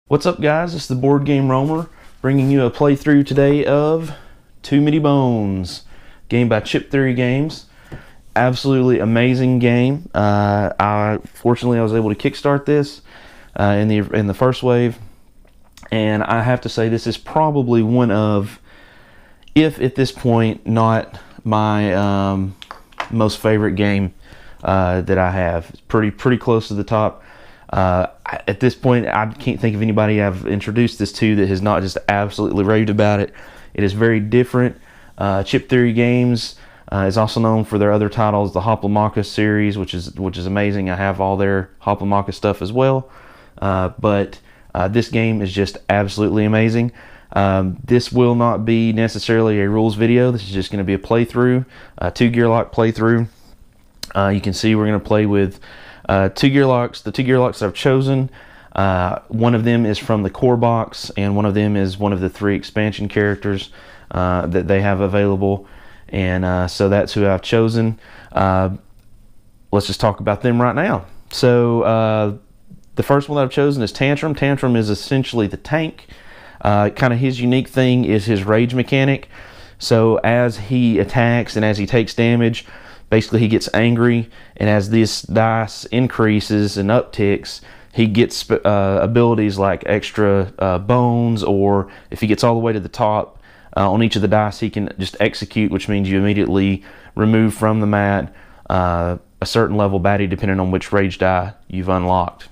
What's up, guys? It's the Board Game Roamer bringing you a playthrough today of Too Many Bones, game by Chip Theory Games. Absolutely amazing game. Fortunately I was able to kickstart this in the first wave, and I have to say this is probably one of, if at this point not my most favorite game that I have. It's pretty close to the top. At this point, I can't think of anybody I've introduced this to that has not just absolutely raved about it. It is very different. Chip Theory Games is also known for their other titles, the Hoplomachus series, which is amazing. I have all their Hoplomachus stuff as well. But this game is just absolutely amazing. This will not be necessarily a rules video. This is just going to be a playthrough, a 2 Gearloc playthrough. You can see we're going to play with 2 Gearlocs. The 2 Gearlocs I've chosen, one of them is from the core box, and one of them is one of the 3 expansion characters that they have available, and so that's who I've chosen. Let's just talk about them right now. So the first one that I've chosen is Tantrum. Tantrum is essentially the tank. Kind of his unique thing is his rage mechanic. So as he attacks and as he takes damage, basically he gets angry, and as this dice increases and upticks, he gets abilities like extra bones, or if he gets all the way to the top on each of the dice, he can just execute, which means you immediately remove from the mat a certain level baddie depending on which rage die you've unlocked.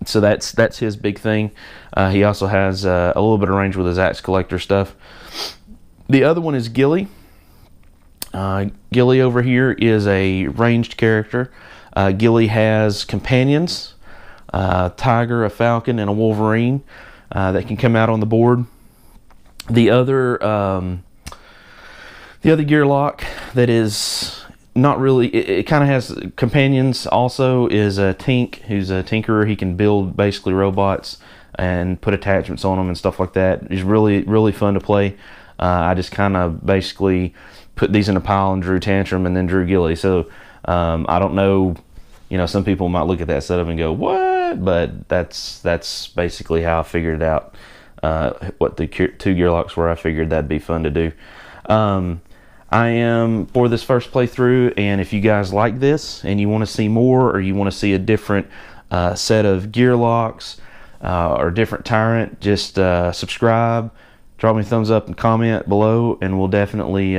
So that's his big thing. He also has a little bit of range with his axe collector stuff. The other one is Ghillie. Ghillie over here is a ranged character. Ghillie has companions, a tiger, a falcon, and a wolverine that can come out on the board. The other Gearloc that is not really, it kind of has companions also, is a Tink, who's a tinkerer. He can build basically robots and put attachments on them and stuff like that. He's really fun to play. I just kind of basically put these in a pile and drew Tantrum and then drew Ghillie. So I don't know, some people might look at that setup and go, what? But that's basically how I figured it out. What the 2 Gearlocs were, I figured that'd be fun to do. I am for this first playthrough, and if you guys like this and you want to see more, or you want to see a different set of Gearlocs or different tyrant, just subscribe. Drop me a thumbs up and comment below, and we'll definitely,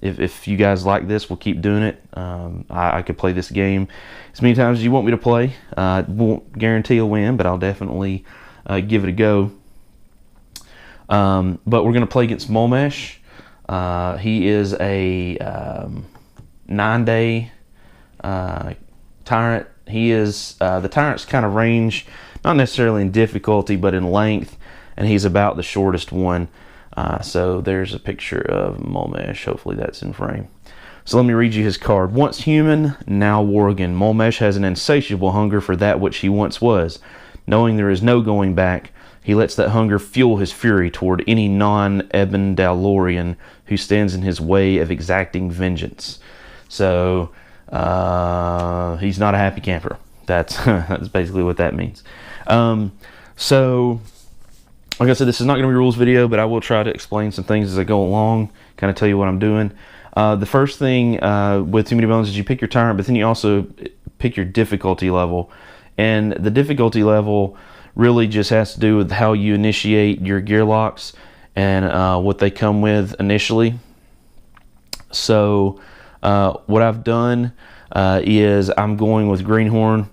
if you guys like this, we'll keep doing it. I could play this game as many times as you want me to play. Won't guarantee a win, but I'll definitely give it a go. But we're going to play against Mulmesh. He is a 9-day tyrant. He is, the tyrant's kind of range, not necessarily in difficulty, but in length, and he's about the shortest one. So there's a picture of Mulmesh. Hopefully that's in frame. So let me read you his card. Once human, now Worgen. Mulmesh has an insatiable hunger for that which he once was. Knowing there is no going back, he lets that hunger fuel his fury toward any non-Ebon Dalorian who stands in his way of exacting vengeance. So he's not a happy camper. That's basically what that means. So like I said, this is not going to be a rules video, but I will try to explain some things as I go along, kind of tell you what I'm doing. The first thing with Too Many Bones is you pick your tyrant, but then you also pick your difficulty level. And the difficulty level really just has to do with how you initiate your Gearlocs and what they come with initially. So what I've done is I'm going with Greenhorn.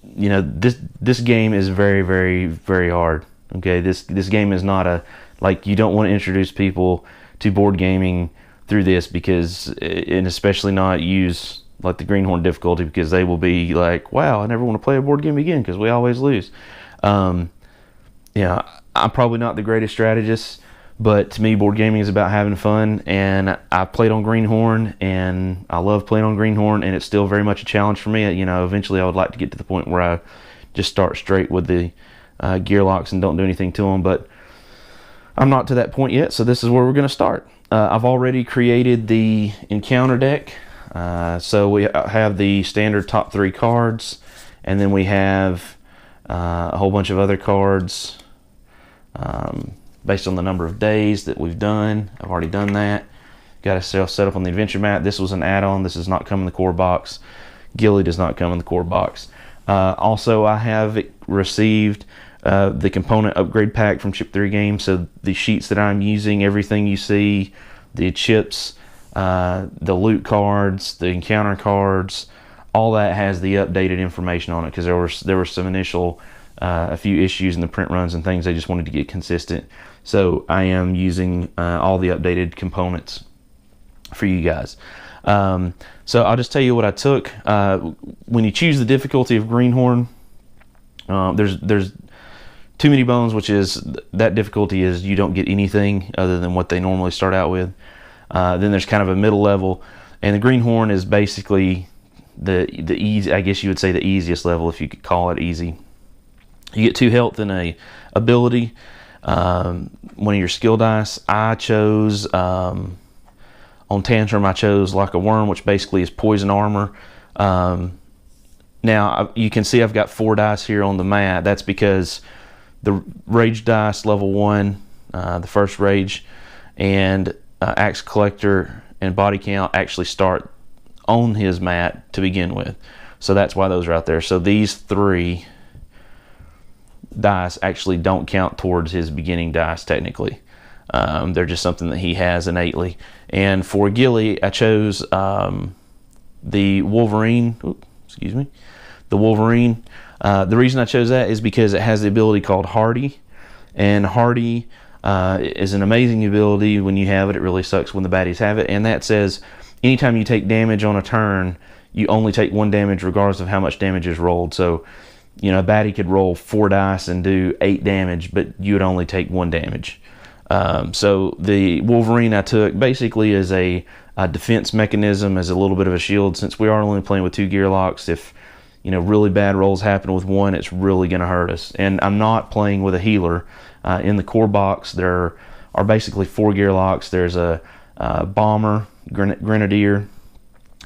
This game is very hard. Okay, this game is not you don't want to introduce people to board gaming through this, because, and especially not use like the Greenhorn difficulty, because they will be like, wow, I never want to play a board game again because we always lose. I'm probably not the greatest strategist, but to me board gaming is about having fun, and I played on Greenhorn and I love playing on Greenhorn, and it's still very much a challenge for me. Eventually I would like to get to the point where I just start straight with the Gearlocs and don't do anything to them, but I'm not to that point yet, so this is where we're going to start. I've already created the encounter deck. So we have the standard top 3 cards, and then we have a whole bunch of other cards based on the number of days that we've done. I've already done that. Got ourselves set up on the adventure mat. This was an add-on. This does not come in the core box. Ghillie does not come in the core box. Also, I have received the component upgrade pack from Chip 3 Games. So the sheets that I'm using, everything you see, the chips, the loot cards, the encounter cards, all that has the updated information on it, because there were some initial a few issues in the print runs and things. I just wanted to get consistent. So I am using all the updated components for you guys. So I'll just tell you what I took. When you choose the difficulty of Greenhorn, there's too many bones, which is that difficulty is you don't get anything other than what they normally start out with. Then there's kind of a middle level, and the Greenhorn is basically the easy, I guess you would say the easiest level, if you could call it easy. You get 2 health and a ability. One of your skill dice. I chose on Tantrum, I chose like a worm, which basically is poison armor. Now you can see I've got 4 dice here on the mat. That's because the rage dice level 1, the first rage, and axe collector and body count actually start on his mat to begin with. So that's why those are out there. So these 3 dice actually don't count towards his beginning dice technically. They're just something that he has innately. And for Ghillie, I chose the Wolverine. The Wolverine. The reason I chose that is because it has the ability called Hardy, and Hardy is an amazing ability. When you have it, it really sucks when the baddies have it. And that says anytime you take damage on a turn, you only take 1 damage regardless of how much damage is rolled. So, you know, a baddie could roll 4 dice and do 8 damage, but you would only take 1 damage. So the Wolverine I took basically as a defense mechanism, as a little bit of a shield, since we are only playing with 2 Gearlocs. If, you know, really bad rolls happen with 1, it's really going to hurt us. And I'm not playing with a healer. In the core box, there are basically 4 Gearlocs. There's a bomber, grenadier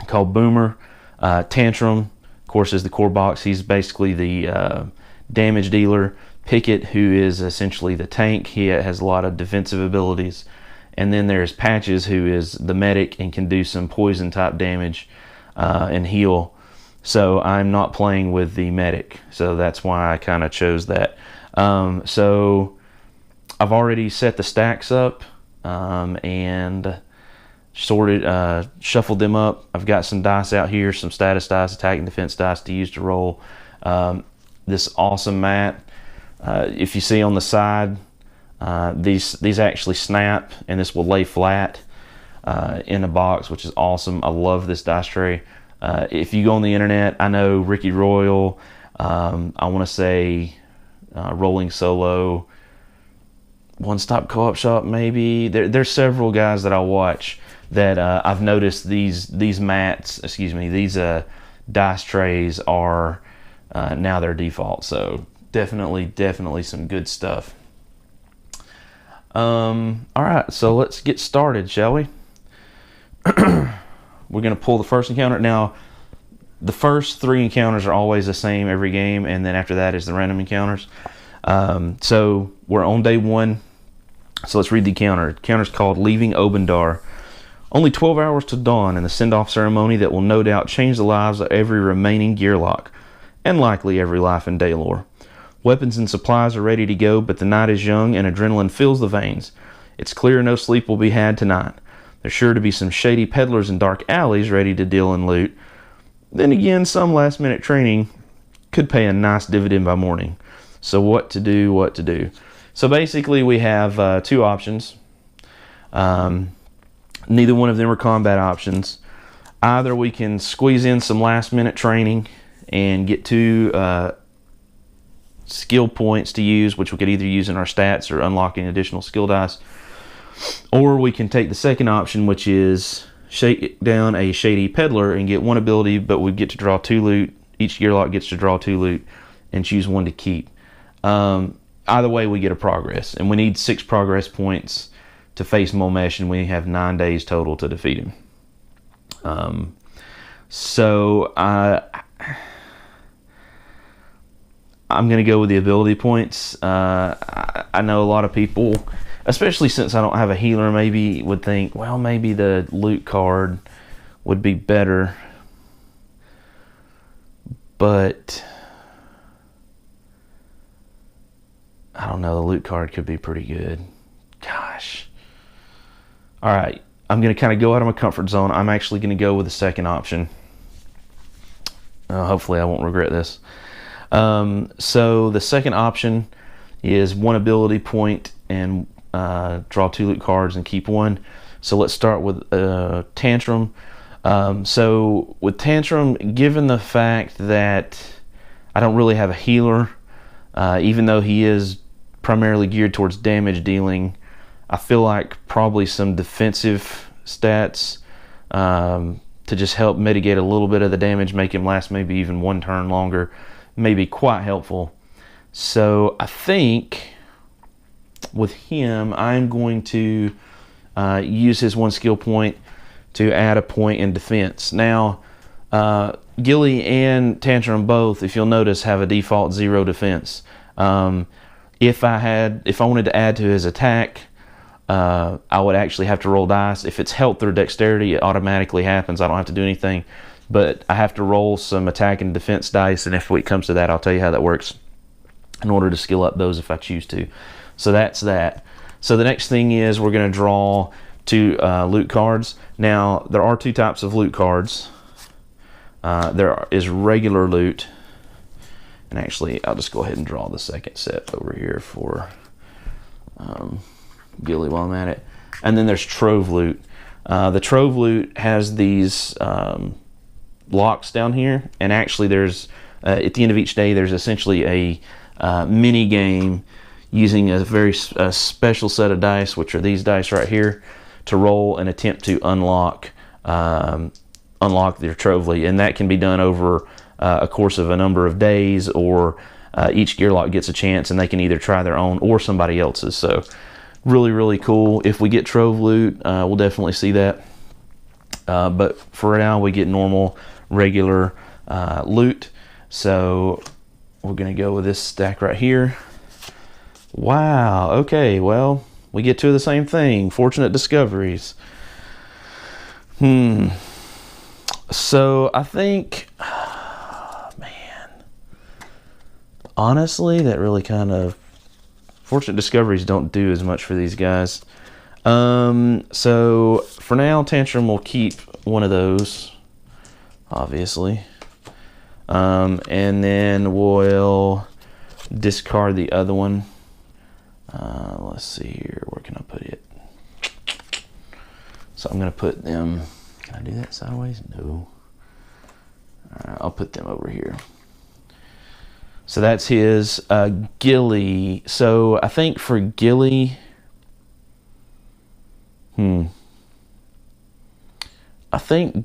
called Boomer. Tantrum, of course, is the core box. He's basically the damage dealer. Pickett, who is essentially the tank. He has a lot of defensive abilities. And then there's Patches, who is the medic and can do some poison type damage and heal. So I'm not playing with the medic. So that's why I kind of chose that. So I've already set the stacks up and sorted, shuffled them up. I've got some dice out here, some status dice, attack and defense dice to use to roll this awesome mat. If you see on the side, these actually snap, and this will lay flat in a box, which is awesome. I love this dice tray. If you go on the internet, I know Ricky Royal, I want to say Rolling Solo, One Stop Co-op Shop, maybe. There's several guys that I watch that I've noticed these dice trays are now their default. So definitely some good stuff. All right, so let's get started, shall we? We're going to pull the first encounter. Now, the first 3 encounters are always the same every game, and then after that is the random encounters. So we're on day 1. So let's read the encounter. The encounter is called Leaving Obendar. Only 12 hours to dawn and the send-off ceremony that will no doubt change the lives of every remaining Gearloc, and likely every life in Daylor. Weapons and supplies are ready to go, but the night is young and adrenaline fills the veins. It's clear no sleep will be had tonight. There's sure to be some shady peddlers in dark alleys ready to deal in loot. Then again, some last-minute training could pay a nice dividend by morning. So what to do? So basically we have 2 options. Neither one of them are combat options. Either we can squeeze in some last-minute training and get 2 skill points to use, which we could either use in our stats or unlocking additional skill dice. Or we can take the second option, which is shake down a shady peddler and get 1 ability, but we get to draw 2 loot. Each Gearloc gets to draw 2 loot and choose 1 to keep. Either way, we get a progress, and we need 6 progress points to face Mulmesh, and we have 9 days total to defeat him. I'm going to go with the ability points. I know a lot of people, especially since I don't have a healer, maybe would think, well, maybe the Lute card would be better. But I don't know, the Lute card could be pretty good. Gosh. All right, I'm going to kind of go out of my comfort zone. I'm actually going to go with the second option. Hopefully I won't regret this. So the second option is 1 ability point and draw 2 Lute cards and keep 1. So let's start with Tantrum. So with Tantrum, given the fact that I don't really have a healer, even though he is primarily geared towards damage dealing, I feel like probably some defensive stats to just help mitigate a little bit of the damage, make him last maybe even 1 turn longer, may be quite helpful. So I think with him, I'm going to use his 1 skill point to add a point in defense. Now, Ghillie and Tantrum both, if you'll notice, have a default 0 defense. If I wanted to add to his attack, I would actually have to roll dice. If it's health or dexterity, it automatically happens. I don't have to do anything, but I have to roll some attack and defense dice, and if it comes to that, I'll tell you how that works in order to skill up those if I choose to. So that's that. So the next thing is we're going to draw 2 Lute cards. Now, there are 2 types of Lute cards. There is regular Lute, and actually, I'll just go ahead and draw the second set over here for Ghillie while I'm at it. And then there's Trove Lute. The Trove Lute has these locks down here, and actually there's at the end of each day there's essentially a mini game using a very special set of dice, which are these dice right here, to roll and attempt to unlock their Trove Lute, and that can be done over a course of a number of days, or each Gearloc gets a chance, and they can either try their own or somebody else's. So really cool. If we get Trove Lute, we'll definitely see that. But for now, we get normal, regular Lute. So we're going to go with this stack right here. Wow. Okay, well, we get 2 of the same thing. Fortunate discoveries. So I think, man, honestly, that really kind of, fortunate discoveries don't do as much for these guys. So for now, Tantrum will keep 1 of those, obviously. And then we'll discard the other one. Let's see here, where can I put it? So I'm going to put them, can I do that sideways? No. Alright, I'll put them over here. So that's his Ghillie. So I think for Ghillie, I think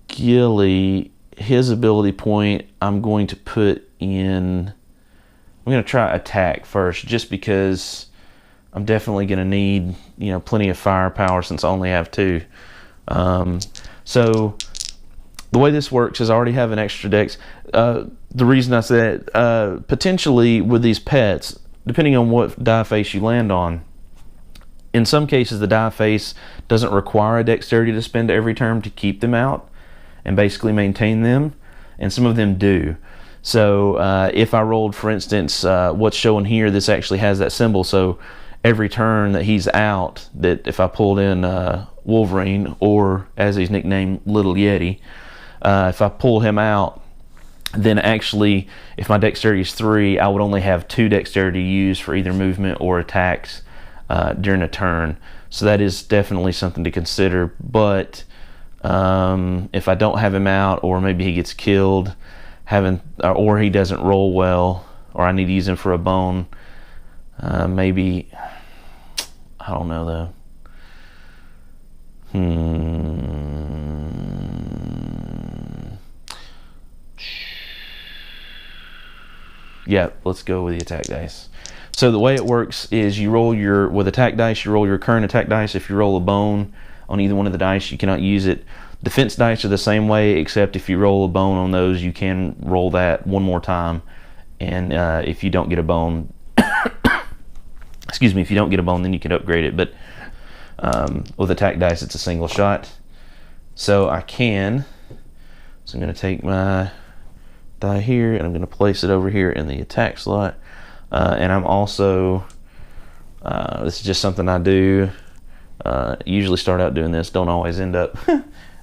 Ghillie, his ability point, I'm going to put in, I'm going to try attack first, just because I'm definitely going to need, plenty of firepower since I only have 2. So the way this works is I already have an extra dex. The reason I said potentially with these pets, depending on what die face you land on, in some cases the die face doesn't require a dexterity to spend every turn to keep them out and basically maintain them, and some of them do. So if I rolled, for instance, what's shown here, this actually has that symbol, so every turn that he's out, that if I pulled in Wolverine, or as he's nicknamed, Little Yeti, if I pull him out, then actually if my dexterity is 3, I would only have 2 dexterity used for either movement or attacks during a turn. So that is definitely something to consider. But if I don't have him out, or maybe he gets killed, or he doesn't roll well, or I need to use him for a bone, maybe, I don't know though. Yeah, let's go with the attack dice. So the way it works is you roll with attack dice, you roll your current attack dice. If you roll a bone on either one of the dice, you cannot use it. Defense dice are the same way, except if you roll a bone on those, you can roll that 1 more time and if you don't get a bone, excuse me, if you don't get a bone, then you can upgrade it. But with attack dice, it's a single shot. So I'm going to take my die here, and I'm going to place it over here in the attack slot. And I'm also, this is just something I do, usually start out doing this, don't always end up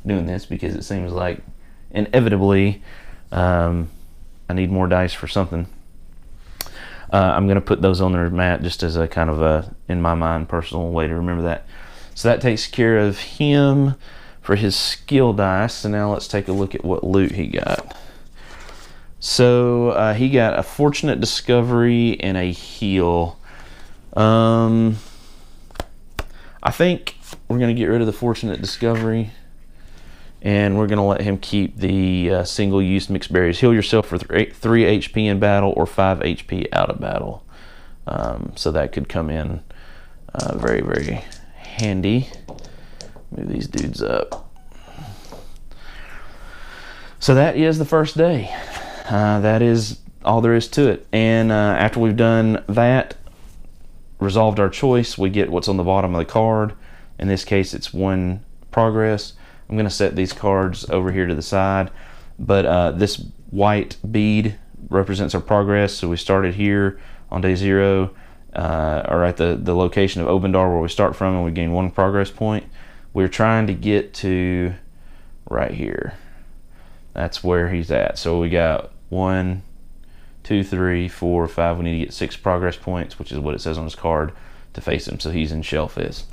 doing this, because it seems like inevitably I need more dice for something. I'm going to put those on their mat just as a kind of a, in my mind, personal way to remember that. So that takes care of him for his skill dice. So now let's take a look at what loot he got. So he got a fortunate discovery and a heal. I think we're going to get rid of the fortunate discovery, and we're going to let him keep the single-use mixed berries. Heal yourself for 3 HP in battle or 5 HP out of battle. So that could come in very, very handy. Move these dudes up. So that is the first day. That is all there is to it. And after we've done that, resolved our choice, we get what's on the bottom of the card. In this case, it's 1 progress. I'm going to set these cards over here to the side, but this white bead represents our progress. So we started here on day 0, or at the location of Obendar where we start from, and we gain 1 progress point. We're trying to get to right here. That's where he's at. So we got 1, 2, 3, 4, 5. We need to get 6 progress points, which is what it says on his card, to face him. So he's in Shellfist.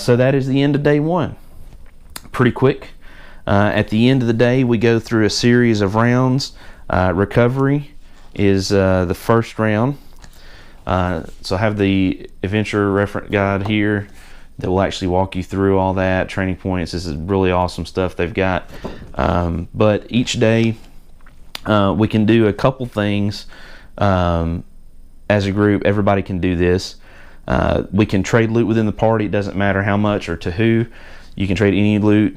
So that is the end of day 1. Pretty quick. At the end of the day, we go through a series of rounds. Recovery is the first round. So I have the adventure reference guide here that will actually walk you through all that. Training points. This is really awesome stuff they've got. But each day we can do a couple things as a group. Everybody can do this. We can trade loot within the party. It doesn't matter how much or to who. You can trade any loot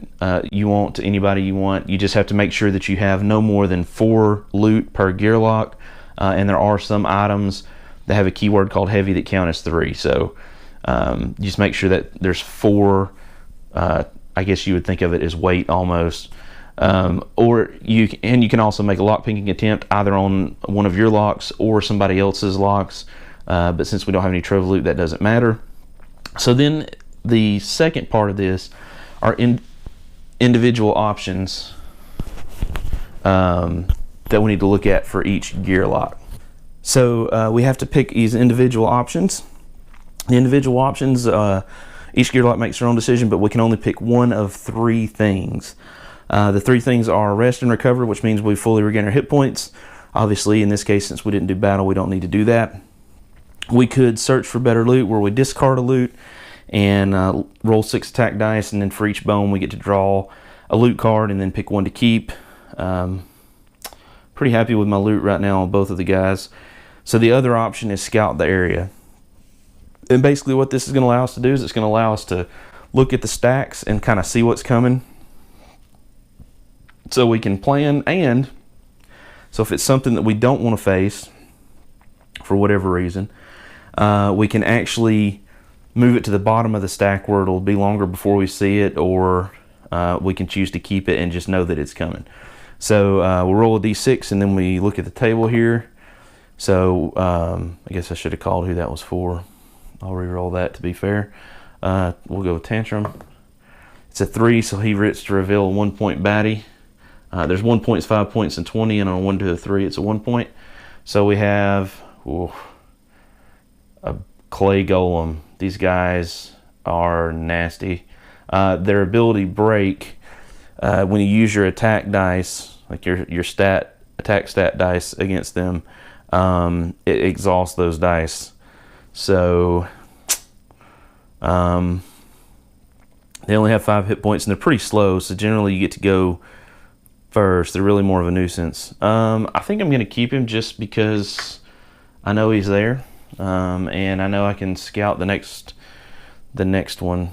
you want to anybody you want. You just have to make sure that you have no more than 4 loot per Gearloc. And there are some items that have a keyword called heavy that count as 3. So just make sure that there's 4, I guess you would think of it as weight almost. Or you can also make a lockpicking attempt either on one of your locks or somebody else's locks. But since we don't have any trove loot, that doesn't matter. So then the second part of this are individual options that we need to look at for each Gearloc. So we have to pick these individual options. The individual options, each Gearloc makes their own decision, but we can only pick one of 3 things. The 3 things are rest and recover, which means we fully regain our hit points. Obviously, in this case, since we didn't do battle, we don't need to do that. We could search for better loot, where we discard a loot and roll 6 attack dice, and then for each bone we get to draw a loot card and then pick 1 to keep. Pretty happy with my loot right now on both of the guys. So the other option is scout the area. And basically what this is going to allow us to do is it's going to allow us to look at the stacks and kind of see what's coming, so we can plan. And so if it's something that we don't want to face for whatever reason, we can actually move it to the bottom of the stack where it'll be longer before we see it, or we can choose to keep it and just know that it's coming. So we'll roll a d6 and then we look at the table here. So I guess I should have called who that was for. I'll re-roll that to be fair. We'll go with Tantrum. It's a 3, so he gets to reveal a 1-point baddie. There's 1 points, 5 points, and 20, and on a 1 to a 3, it's a 1 point. So we have a clay golem. These guys are nasty. Their ability break, when you use your attack dice, like your attack stat dice against them, it exhausts those dice. So they only have 5 hit points, and they're pretty slow, so generally you get to go first. They're really more of a nuisance. I think I'm going to keep him just because I know he's there, and I know I can scout the next one.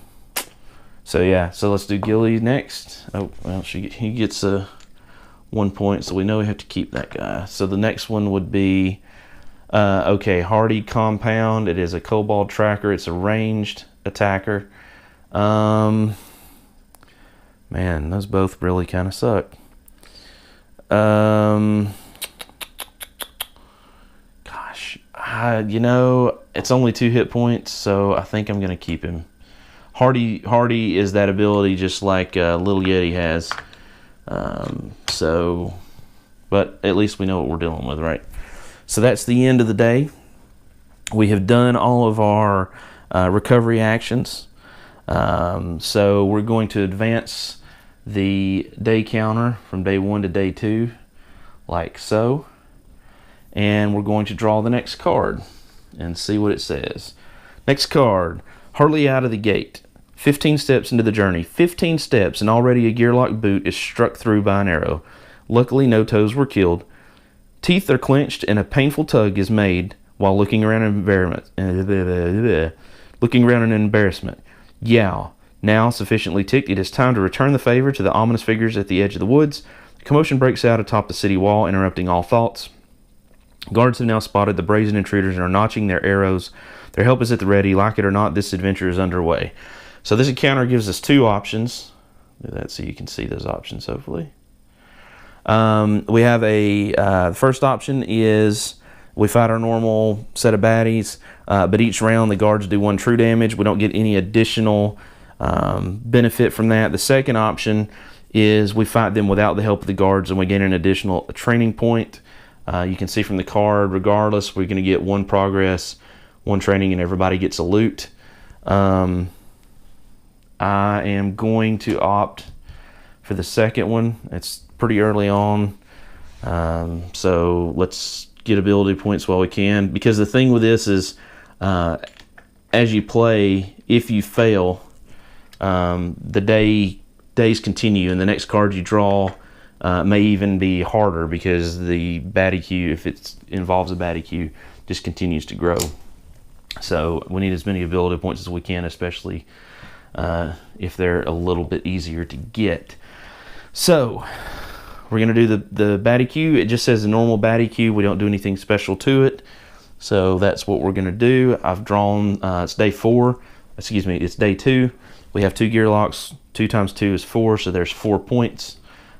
So yeah, so let's do Ghillie next. Oh well, he gets a 1 point, so we know we have to keep that guy. So the next one would be, okay, Hardy Compound. It is a Kobold Tracker. It's a ranged attacker. Man, those both really kind of suck. Gosh, you know, it's only 2 hit points, so I think I'm going to keep him. Hardy is that ability just like Little Yeti has. But at least we know what we're dealing with, right? So that's the end of the day. We have done all of our recovery actions. So we're going to advance the day counter from day 1 to day 2, like so. And we're going to draw the next card and see what it says. Next card, hardly out of the gate. 15 steps into the journey. 15 steps and already a Gearloc boot is struck through by an arrow. Luckily, no toes were killed. Teeth are clenched and a painful tug is made while looking around in embarrassment. Yow. Now, sufficiently ticked, it is time to return the favor to the ominous figures at the edge of the woods. Commotion breaks out atop the city wall, interrupting all thoughts. Guards have now spotted the brazen intruders and are notching their arrows. Their help is at the ready. Like it or not, this adventure is underway. So this encounter gives us 2 options. Do that so you can see those options, hopefully. We have the first option is we fight our normal set of baddies, but each round the guards do 1 true damage. We don't get any additional benefit from that. The second option is we fight them without the help of the guards and we gain an additional training point. You can see from the card, regardless, we're going to get 1 progress, 1 training, and everybody gets a loot. I am going to opt for the second one. It's pretty early on, so let's get ability points while we can, because the thing with this is as you play, if you fail, the days continue and the next card you draw may even be harder because the baddie queue, if it involves a baddie queue, just continues to grow. So we need as many ability points as we can, especially if they're a little bit easier to get. So we're going to do the baddie queue. It just says the normal baddie queue. We don't do anything special to it. So that's what we're going to do. I've drawn, it's day 4. Excuse me, it's day 2. We have 2 Gearlocs. 2 times 2 is 4, so there's 4 points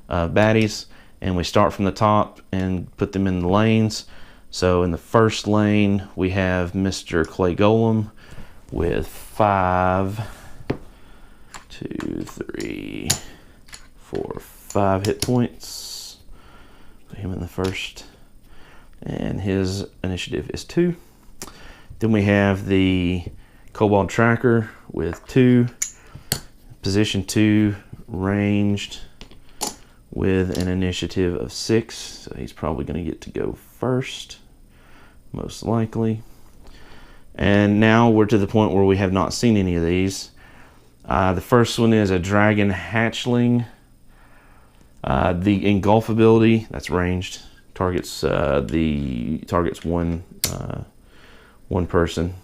of baddies. And we start from the top and put them in the lanes. So in the first lane, we have Mr. Clay Golem with 5, 2, 3, 4, 5 hit points. Put him in the first. And his initiative is 2. Then we have the Kobold Tracker with 2. Position 2, ranged, with an initiative of 6. So he's probably going to get to go first, most likely. And now we're to the point where we have not seen any of these. The first one is a Dragon Hatchling. The Engulf ability, that's ranged, targets one person.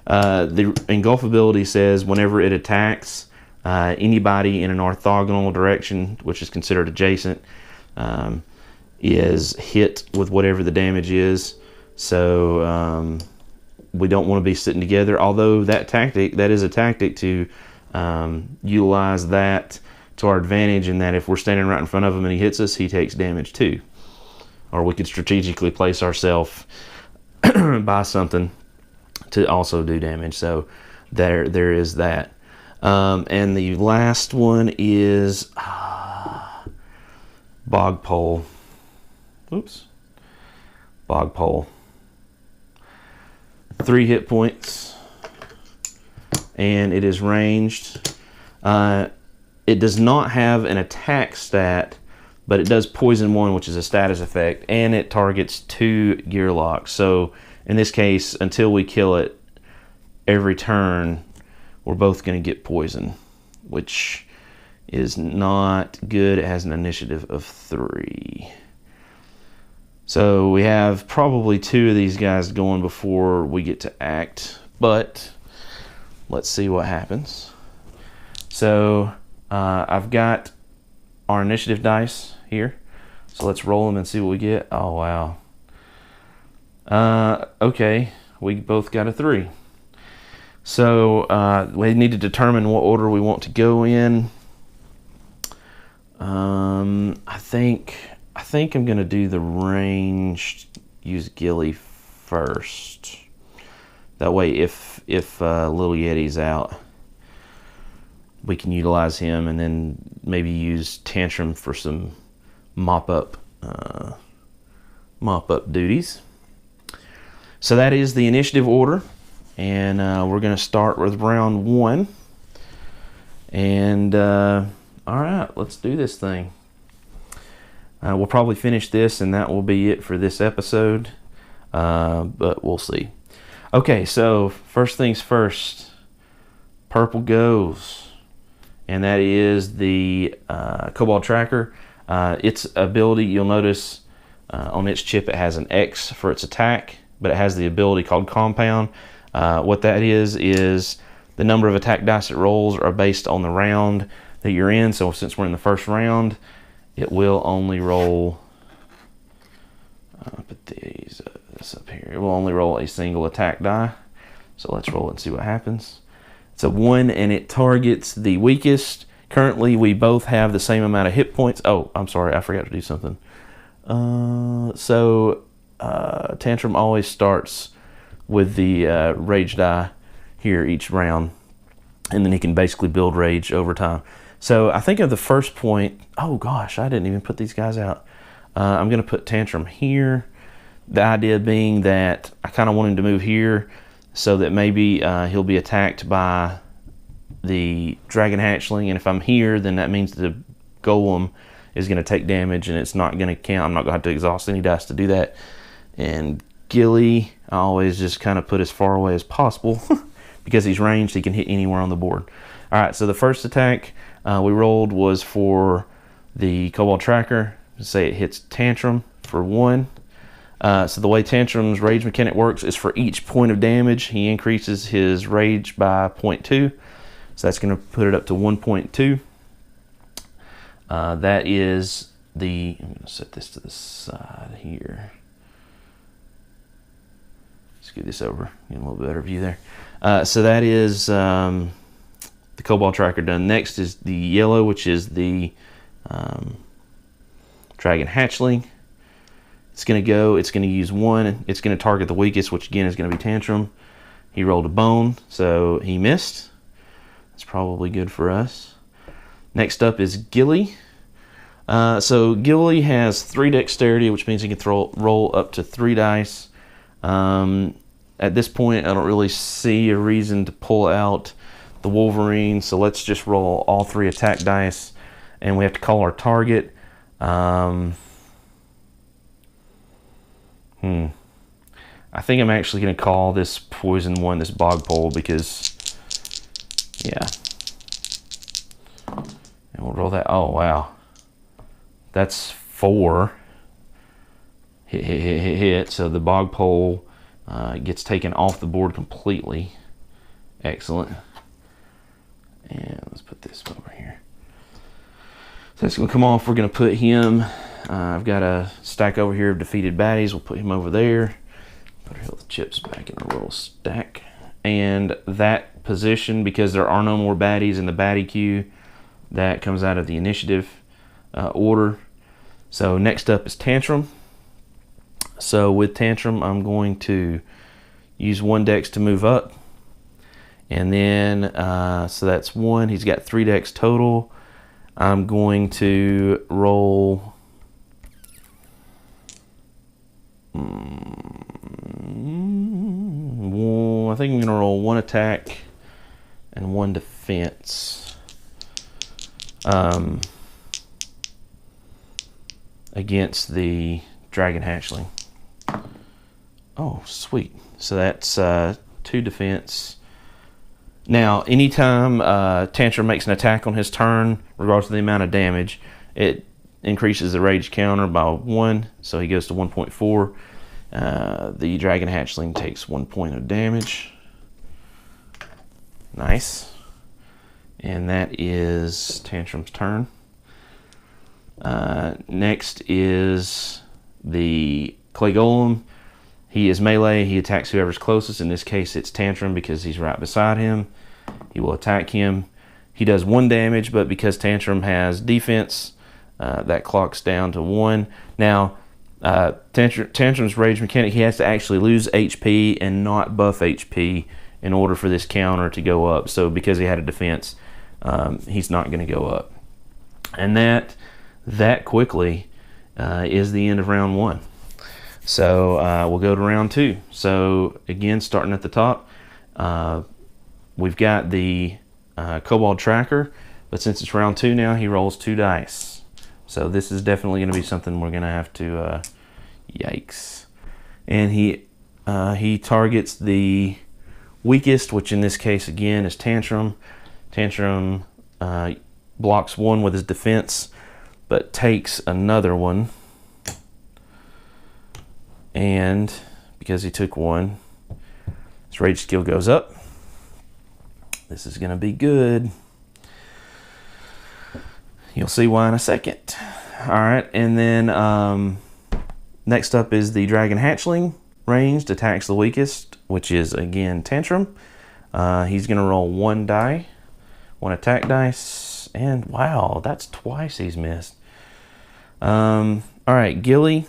The Engulf ability says whenever it attacks anybody in an orthogonal direction, which is considered adjacent, is hit with whatever the damage is. So we don't want to be sitting together, although that is a tactic to utilize that to our advantage, in that if we're standing right in front of him and he hits us, he takes damage too. Or we could strategically place ourselves by something to also do damage. So there is that. And the last one is Bogpole. Oops. Bogpole. 3 hit points. And it is ranged. It does not have an attack stat, but it does poison 1, which is a status effect, and it targets 2 Gearlocs. So in this case, until we kill it, every turn we're both going to get poison, which is not good. It has an initiative of 3. So we have probably 2 of these guys going before we get to act, but let's see what happens. So I've got our initiative dice here. So let's roll them and see what we get. Oh, wow. Okay, we both got a 3. So we need to determine what order we want to go in. I think I'm gonna do the ranged. Use Ghillie first. That way, if Little Yeti's out, we can utilize him, and then maybe use Tantrum for some mop up duties. So that is the initiative order, and we're going to start with round 1. And all right, let's do this thing. We'll probably finish this, and that will be it for this episode. But we'll see. Okay, so first things first. Purple goes, and that is the Kobold Tracker. Its ability, you'll notice on its chip it has an X for its attack, but it has the ability called Compound. What that is the number of attack dice it rolls are based on the round that you're in. So since we're in the first round, it will only roll, put this up here, it will only roll a single attack die. So let's roll it and see what happens. It's a 1 and it targets the weakest. Currently we both have the same amount of hit points. Oh, I'm sorry, I forgot to do something. Tantrum always starts with the rage die here each round, and then he can basically build rage over time. So I think of the first point, oh gosh, I didn't even put these guys out. I'm going to put Tantrum here. The idea being that I kind of want him to move here so that maybe he'll be attacked by the Dragon Hatchling, and if I'm here, then that means the Golem is going to take damage, and it's not going to count. I'm not going to have to exhaust any dice to do that. And Ghillie, I always just kind of put as far away as possible because he's ranged, he can hit anywhere on the board. All right, so the first attack we rolled was for the Kobold Tracker. Say it hits Tantrum for 1. So the way Tantrum's rage mechanic works is for each point of damage, he increases his rage by 0.2. So that's going to put it up to 1.2. That is the, I'm going to set this to the side here. Scoot this over, get a little better view there. So that is the Kobold Tracker done. Next is the yellow, which is the Dragon Hatchling. It's going to use 1. It's going to target the weakest, which again is going to be Tantrum. He rolled a bone, so he missed. That's probably good for us. Next up is Ghillie. So Ghillie has 3 dexterity, which means he can roll up to 3 dice. At this point, I don't really see a reason to pull out the Wolverine, so let's just roll all 3 attack dice, and we have to call our target. I think I'm actually going to call this poison one, this bog pole, because, yeah. And we'll roll that. Oh, wow. That's 4. Hit. So the bog pole gets taken off the board completely. Excellent. And let's put this over here. So that's going to come off. We're going to put him. I've got a stack over here of defeated baddies. We'll put him over there. Put our health chips back in our little stack. And that position, because there are no more baddies in the baddie queue, that comes out of the initiative order. So next up is Tantrum. So with Tantrum, I'm going to use 1 dex to move up. And then, so that's 1. He's got 3 dex total. I'm going to roll... I think I'm going to roll 1 attack and 1 defense against the Dragon Hatchling. Oh, sweet. So that's 2 defense. Now, anytime Tantrum makes an attack on his turn, regardless of the amount of damage, it increases the rage counter by 1, so he goes to 1.4. The Dragon Hatchling takes 1 point of damage. Nice. And that is Tantrum's turn. Next is the Clay Golem. He is melee. He attacks whoever's closest. In this case, it's Tantrum because he's right beside him. He will attack him. He does 1 damage, but because Tantrum has defense, that clocks down to 1. Now, Tantrum's rage mechanic, he has to actually lose HP and not buff HP in order for this counter to go up. So because he had a defense, he's not going to go up. And that quickly is the end of round 1. So we'll go to round 2. So again, starting at the top, we've got the Kobold Tracker, but since it's round 2 now, he rolls 2 dice. So this is definitely going to be something we're going to have to, yikes. And he targets the weakest, which in this case again is Tantrum. Tantrum blocks 1 with his defense, but takes another one. And because he took 1, his rage skill goes up. This is going to be good. You'll see why in a second. All right, and then next up is the Dragon Hatchling. Ranged, attacks the weakest, which is again Tantrum. He's going to roll 1 attack dice, and wow, that's twice he's missed. All right, Ghillie.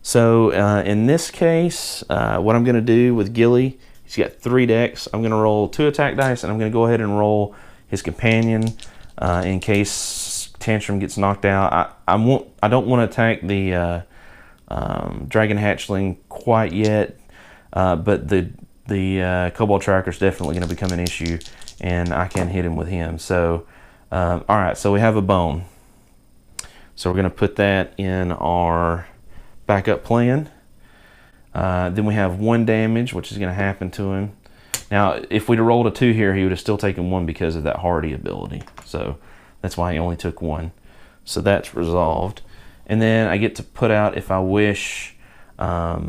So in this case, what I'm going to do with Ghillie, he's got 3 decks. I'm going to roll 2 attack dice, and I'm going to go ahead and roll his companion in case Tantrum gets knocked out. I don't want to attack the Dragon Hatchling quite yet, but the Kobold Tracker is definitely going to become an issue, and I can hit him with him. So, all right, so we have a bone. So we're going to put that in our backup plan. Then we have 1 damage, which is going to happen to him. Now, if we'd have rolled a 2 here, he would have still taken 1 because of that hardy ability. So that's why he only took 1. So that's resolved. And then I get to put out, if I wish, my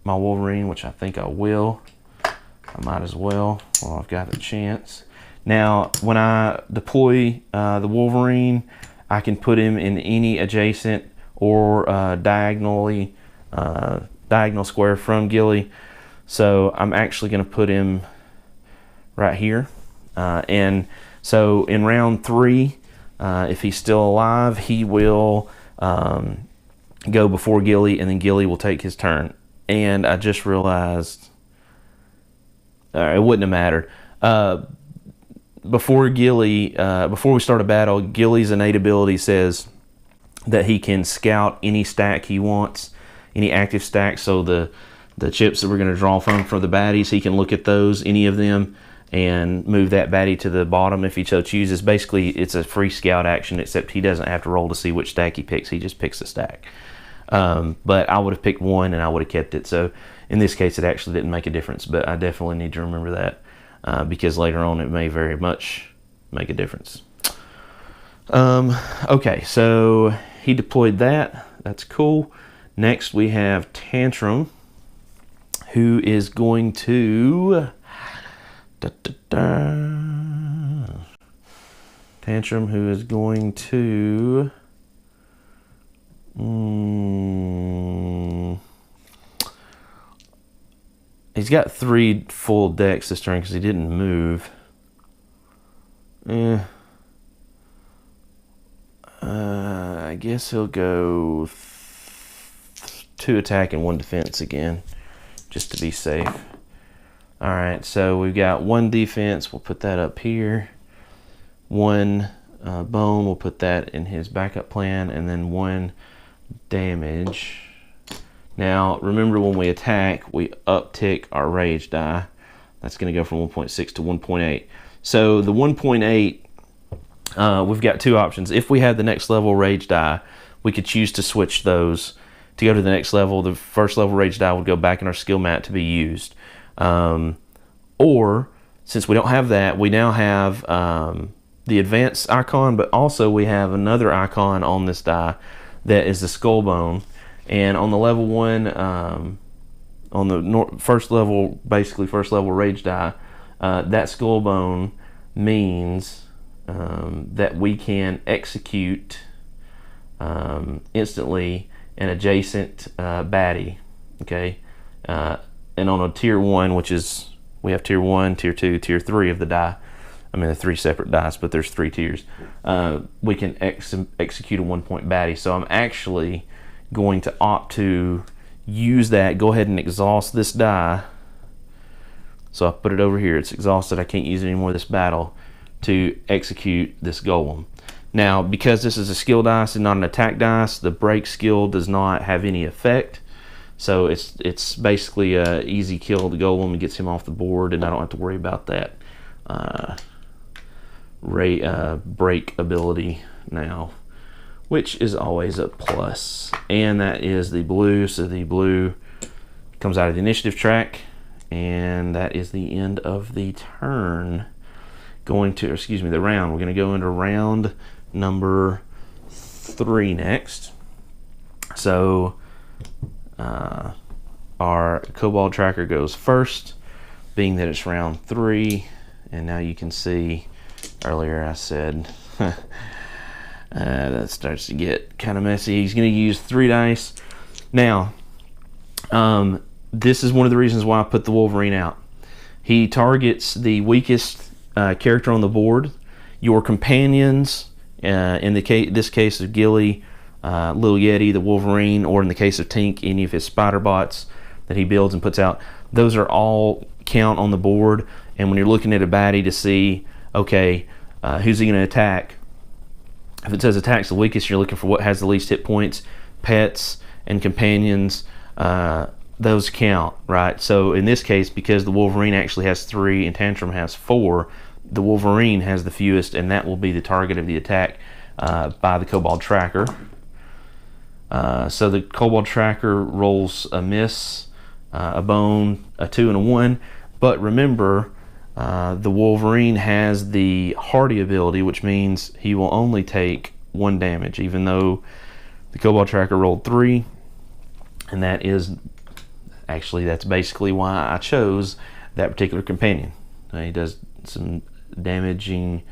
Wolverine, which I think I will. I might as well while I've got a chance. Now, when I deploy the Wolverine, I can put him in any adjacent or diagonal square from Ghillie. So I'm actually going to put him right here. And so in round 3, if he's still alive, he will go before Ghillie, and then Ghillie will take his turn. And I just realized it wouldn't have mattered. Before we start a battle, Ghillie's innate ability says that he can scout any stack he wants, any active stack. So the chips that we're going to draw from for the baddies, he can look at those, any of them, and move that baddie to the bottom if he so chooses. Basically, it's a free scout action, except he doesn't have to roll to see which stack he picks. He just picks a stack. But I would have picked 1 and I would have kept it. So in this case, it actually didn't make a difference, but I definitely need to remember that because later on it may very much make a difference. Okay, so he deployed that. That's cool. Next, we have Tantrum, who is going to... Tantrum, who is going to... He's got 3 full decks this turn because he didn't move. I guess he'll go 2 attack and 1 defense again, just to be safe. Alright, so we've got 1 defense. We'll put that up here. 1 bone. We'll put that in his backup plan. And then 1 damage. Now, remember when we attack, we uptick our rage die. That's going to go from 1.6 to 1.8. So the 1.8, we've got 2 options. If we had the next level rage die, we could choose to switch those to go to the next level. The first level rage die would go back in our skill mat to be used. Or, since we don't have that, we now have the advanced icon, but also we have another icon on this die that is the skull bone. And on the level 1, on the first level rage die, that skull bone means that we can execute instantly an adjacent baddie. Okay, and on a tier 1, which is, we have tier 1, tier 2, tier 3 of the die. I mean, the 3 separate dice, but there's 3 tiers. We can execute a 1-point baddie. So I'm actually going to opt to use that. Go ahead and exhaust this die. So I put it over here. It's exhausted. I can't use it anymore this battle to execute this golem. Now, because this is a skill dice and not an attack dice, the break skill does not have any effect. So it's basically a easy kill. The golem gets him off the board, and I don't have to worry about that break ability now, which is always a plus. And that is the blue. So the blue comes out of the initiative track, and that is the end of the turn. The round. We're going to go into round number 3 next. So our Kobold Tracker goes first, being that it's round 3. And now you can see, earlier I said that starts to get kind of messy. He's going to use 3 dice. Now, this is one of the reasons why I put the Wolverine out. He targets the weakest character on the board. Your companions, in this case of Ghillie, Lil Yeti, the Wolverine, or in the case of Tink, any of his spider bots that he builds and puts out, those are all count on the board. And when you're looking at a baddie to see, okay, who's he going to attack? If it says attacks the weakest, you're looking for what has the least hit points. Pets and companions, those count, right? So in this case, because the Wolverine actually has 3 and Tantrum has 4, the Wolverine has the fewest, and that will be the target of the attack by the Kobold Tracker. So the Kobold Tracker rolls a miss, a bone, a 2, and a 1. But remember, the Wolverine has the hardy ability, which means he will only take 1 damage, even though the Kobold Tracker rolled 3. And that is actually, that's basically why I chose that particular companion. He does some damaging,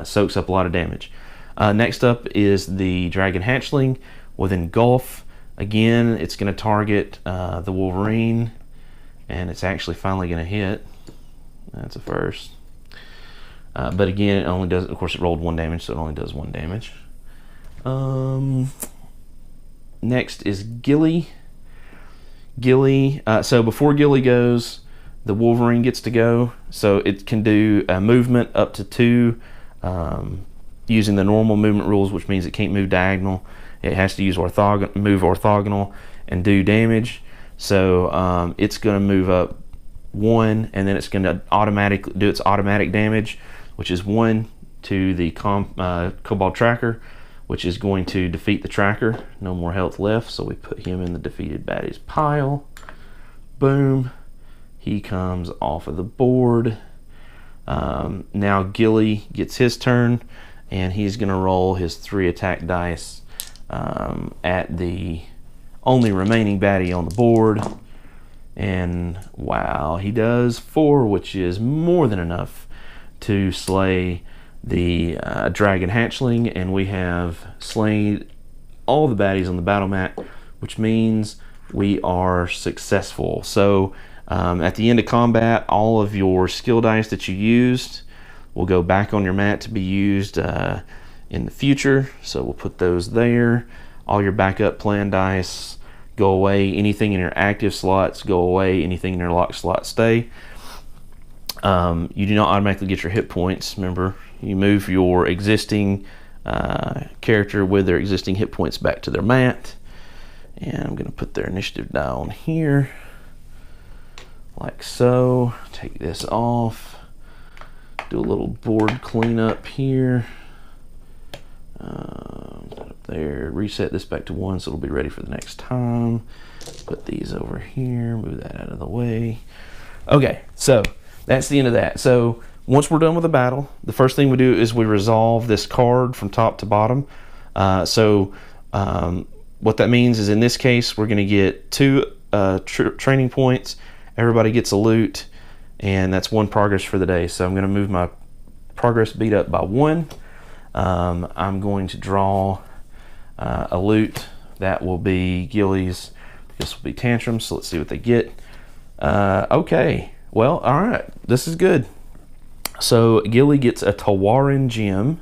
soaks up a lot of damage. Next up is the Dragon Hatchling with Engulf. Again, it's going to target the Wolverine, and it's actually finally going to hit. That's a first. But again, it only does, of course, it rolled 1 damage, so it only does 1 damage. Next is Ghillie. So before Ghillie goes, the Wolverine gets to go. So it can do a movement up to 2 using the normal movement rules, which means it can't move diagonal. It has to use move orthogonal and do damage. So it's going to move up 1, and then it's going to do its automatic damage, which is 1 to the Kobold Tracker, which is going to defeat the tracker. No more health left, so we put him in the defeated baddies pile. Boom. He comes off of the board. Now Ghillie gets his turn, and he's going to roll his 3 attack dice at the only remaining baddie on the board. And wow, he does 4, which is more than enough to slay the Dragon Hatchling, and we have slain all the baddies on the battle mat, which means we are successful. So at the end of combat, all of your skill dice that you used will go back on your mat to be used in the future. So we'll put those there. All your backup plan dice go away. Anything in your active slots go away. Anything in your lock slot stay. You do not automatically get your hit points. Remember, you move your existing character with their existing hit points back to their mat. And I'm going to put their initiative die on here, like so. Take this off. Do a little board cleanup here. Up there. Reset this back to 1 so it'll be ready for the next time. Put these over here. Move that out of the way. Okay, so that's the end of that. So once we're done with the battle, the first thing we do is we resolve this card from top to bottom. What that means is, in this case, we're going to get 2 training points. Everybody gets a loot, and that's 1 progress for the day. So I'm going to move my progress beat up by 1. I'm going to draw a Lute. That will be Ghillie's. This will be Tantrum, so let's see what they get. Okay, well, all right, this is good. So Ghillie gets a Tawaran gem.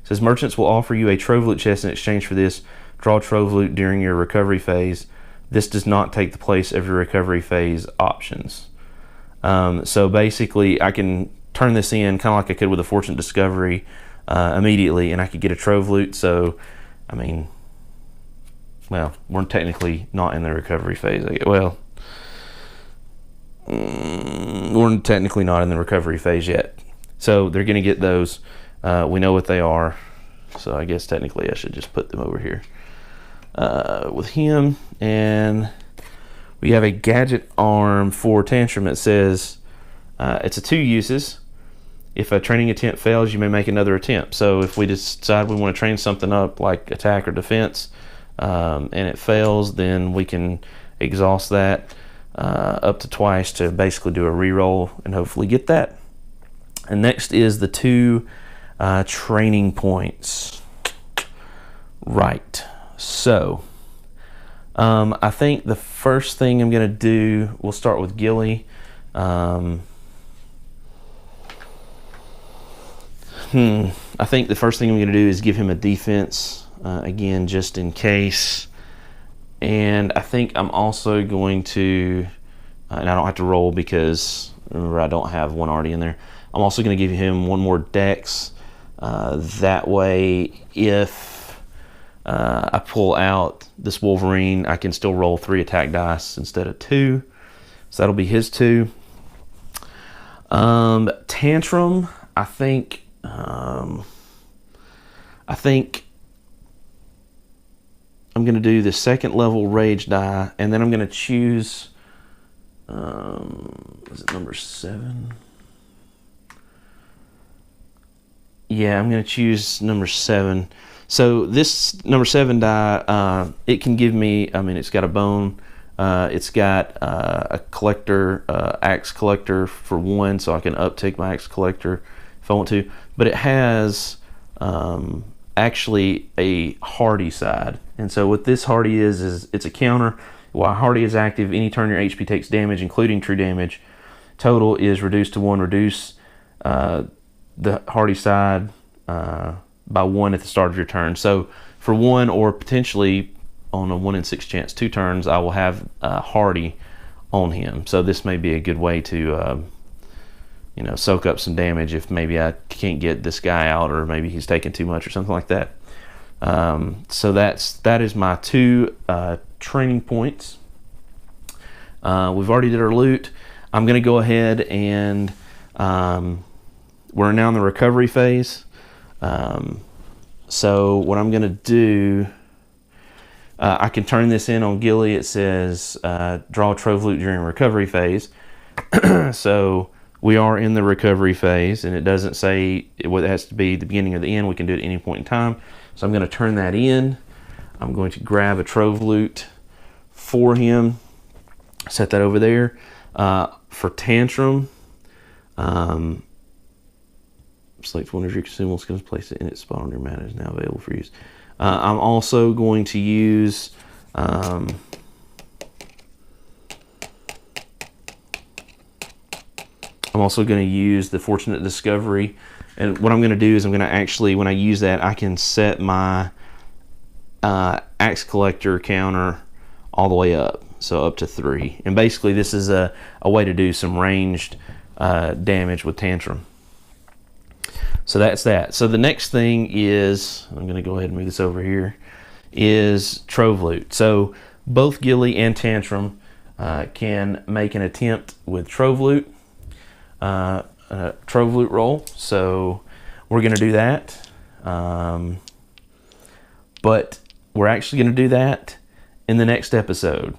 It says merchants will offer you a Trove Loot chest in exchange for this. Draw Trove Loot during your recovery phase. This does not take the place of your recovery phase options. So basically, I can turn this in kind of like I could with a Fortune Discovery immediately, and I could get a Trove Loot. So, I mean, well, we're technically not in the recovery phase. Well, we're technically not in the recovery phase yet. So they're going to get those. We know what they are. So I guess technically I should just put them over here with him. And we have a gadget arm for Tantrum. It says it's a 2 uses. If a training attempt fails, you may make another attempt. So if we decide we want to train something up like attack or defense, and it fails, then we can exhaust that up to twice to basically do a reroll and hopefully get that. And next is the 2 training points. Right. So I think the first thing I'm going to do, we'll start with Ghillie. I think the first thing I'm going to do is give him a defense, again, just in case. And I think I'm also going to, and I don't have to roll because, remember, I don't have one already in there. I'm also going to give him 1 more dex. That way, if I pull out this Wolverine, I can still roll 3 attack dice instead of 2. So that'll be his 2. Tantrum, I think I'm going to do the 2nd level rage die, and then I'm going to choose, is it number 7? Yeah, I'm going to choose number 7. So this number 7 die, it can give me, I mean, it's got a bone, it's got a collector, axe collector for 1, so I can uptick my axe collector if I want to, but it has actually a hardy side. And so what this hardy is it's a counter. While hardy is active, any turn your HP takes damage, including true damage, total is reduced to 1. Reduce the hardy side by 1 at the start of your turn. So for 1, or potentially on a 1 in 6 chance, 2 turns, I will have hardy on him. So this may be a good way to soak up some damage if maybe I can't get this guy out, or maybe he's taking too much or something like that. So that is my 2 training points. We've already did our loot. I'm going to go ahead and we're now in the recovery phase. So what I'm going to do, I can turn this in on Ghillie. It says draw Trove Loot during recovery phase. So we are in the recovery phase, and it doesn't say whether it has to be the beginning or the end. We can do it at any point in time. So I'm going to turn that in. I'm going to grab a Trove Loot for him, set that over there. For Tantrum, select one of your consumables, going to place it in its spot on your mat. It is now available for use. I'm also going to use the Fortunate Discovery. And what I'm going to do is I'm going to actually, when I use that, I can set my axe collector counter all the way up. So up to 3. And basically this is a way to do some ranged damage with Tantrum. So that's that. So the next thing is, I'm going to go ahead and move this over here, is Trove Loot. So both Ghillie and Tantrum can make an attempt with Trove Loot. Trove Loot roll. So we're going to do that. But we're actually going to do that in the next episode.